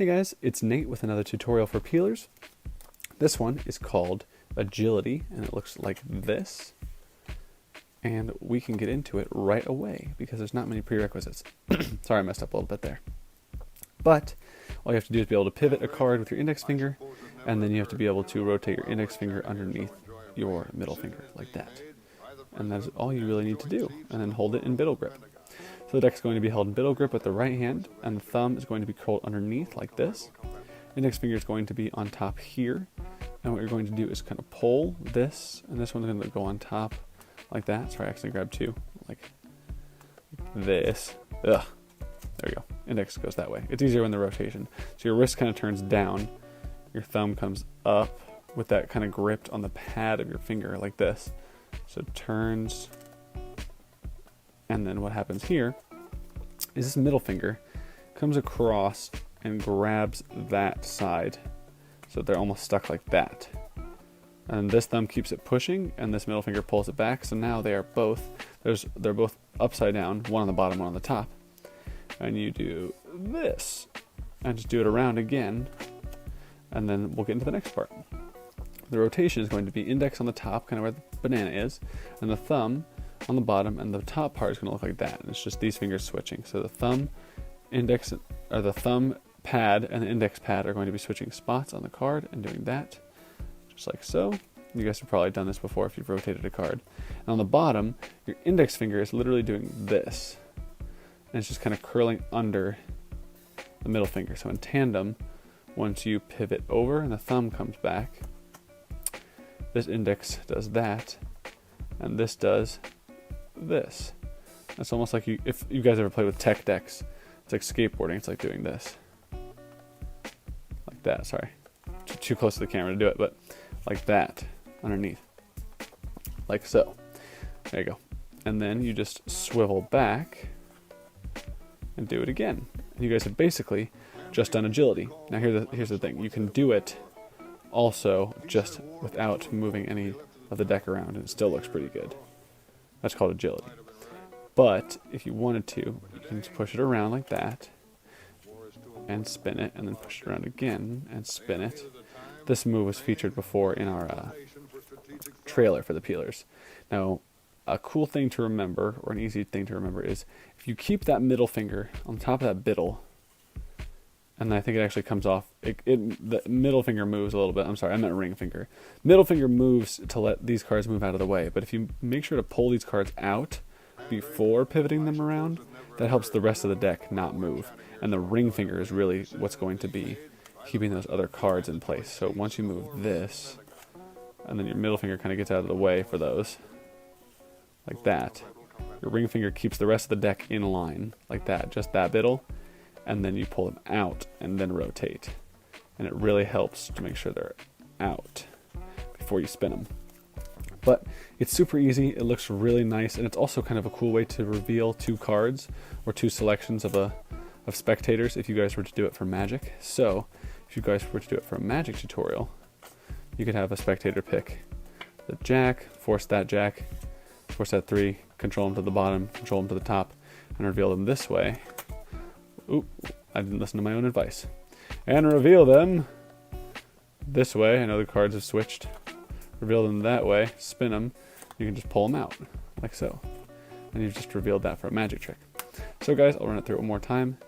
Hey guys, it's Nate with another tutorial for peelers. This one is called Agility, and it looks like this. And we can get into it right away because there's not many prerequisites. Sorry, I messed up a little bit there. But all you have to do is be able to pivot a card with your index finger, and then you have to be able to rotate your index finger underneath your middle finger, like that. And that's all you really need to do, and then hold it in biddle grip. So the deck is going to be held in biddle grip with the right hand, and the thumb is going to be curled underneath like this. Index finger is going to be on top here, and what you're going to do is kind of pull this, and this one's going to go on top like that. Sorry, I accidentally grabbed two, like this. Ugh. There we go. Index goes that way. It's easier when the rotation. So your wrist kind of turns down, your thumb comes up with that kind of gripped on the pad of your finger like this. So it turns, and then what happens here is this middle finger comes across and grabs that side. So they're almost stuck like that. And this thumb keeps it pushing, and this middle finger pulls it back. So now they are both, they're both upside down, one on the bottom, one on the top. And you do this, and just do it around again, and then we'll get into the next part. The rotation is going to be index on the top, kind of where the banana is, and the thumb on the bottom, and the top part is going to look like that. And it's just these fingers switching. So the thumb index, or the thumb pad and the index pad are going to be switching spots on the card and doing that, just like so. You guys have probably done this before if you've rotated a card. And on the bottom, your index finger is literally doing this. And it's just kind of curling under the middle finger. So in tandem, once you pivot over and the thumb comes back, this index does that, and this does this. It's almost like if you guys ever play with tech decks, it's like skateboarding. It's like doing this, like that. Sorry, too close to the camera to do it, but like that underneath, like so. There you go. And then you just swivel back and do it again. And you guys have basically just done agility. Now here's the thing. You can do it also just without moving any of the deck around, and it still looks pretty good. That's called agility. But if you wanted to, you can just push it around like that and spin it, and then push it around again and spin it. This move was featured before in our trailer for the peelers. Now, a cool thing to remember, or an easy thing to remember, is if you keep that middle finger on top of that biddle, and I think it actually comes off, the middle finger moves a little bit. I'm sorry, I meant ring finger. Middle finger moves to let these cards move out of the way, but if you make sure to pull these cards out before pivoting them around, that helps the rest of the deck not move. And the ring finger is really what's going to be keeping those other cards in place. So once you move this, and then your middle finger kind of gets out of the way for those, like that, your ring finger keeps the rest of the deck in line, like that, just that biddle, and then you pull them out and then rotate. And it really helps to make sure they're out before you spin them. But it's super easy, it looks really nice, and it's also kind of a cool way to reveal two cards or two selections of spectators if you guys were to do it for Magic. So if you guys were to do it for a Magic tutorial, you could have a spectator pick the Jack, force that Jack, force that 3, control them to the bottom, control them to the top, and reveal them this way. Oop, I didn't listen to my own advice. And reveal them this way. I know the cards have switched. Reveal them that way, spin them, you can just pull them out, like so. And you've just revealed that for a magic trick. So guys, I'll run it through one more time.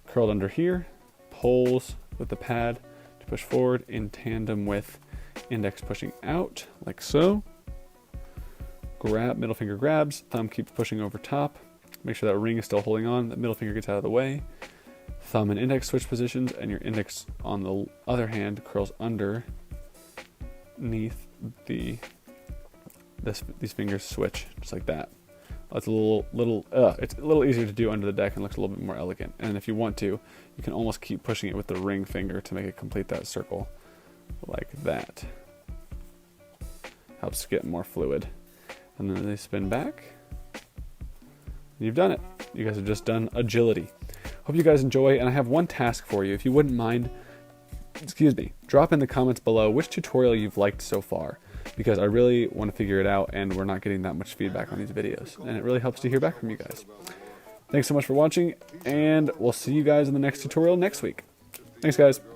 Curled under here, pulls with the pad to push forward in tandem with index pushing out, like so. Grab, middle finger grabs, thumb keeps pushing over top. Make sure that ring is still holding on, the middle finger gets out of the way. Thumb and index switch positions, and your index on the other hand curls underneath these fingers switch, just like that. It's a little easier to do under the deck and looks a little bit more elegant. And if you want to, you can almost keep pushing it with the ring finger to make it complete that circle, like that. Helps get more fluid. And then they spin back. You've done it. You guys have just done agility. Hope you guys enjoy, and I have one task for you. If you wouldn't mind, drop in the comments below which tutorial you've liked so far, because I really want to figure it out, and we're not getting that much feedback on these videos, and it really helps to hear back from you guys. Thanks so much for watching, and we'll see you guys in the next tutorial next week. Thanks. Thanks, guys.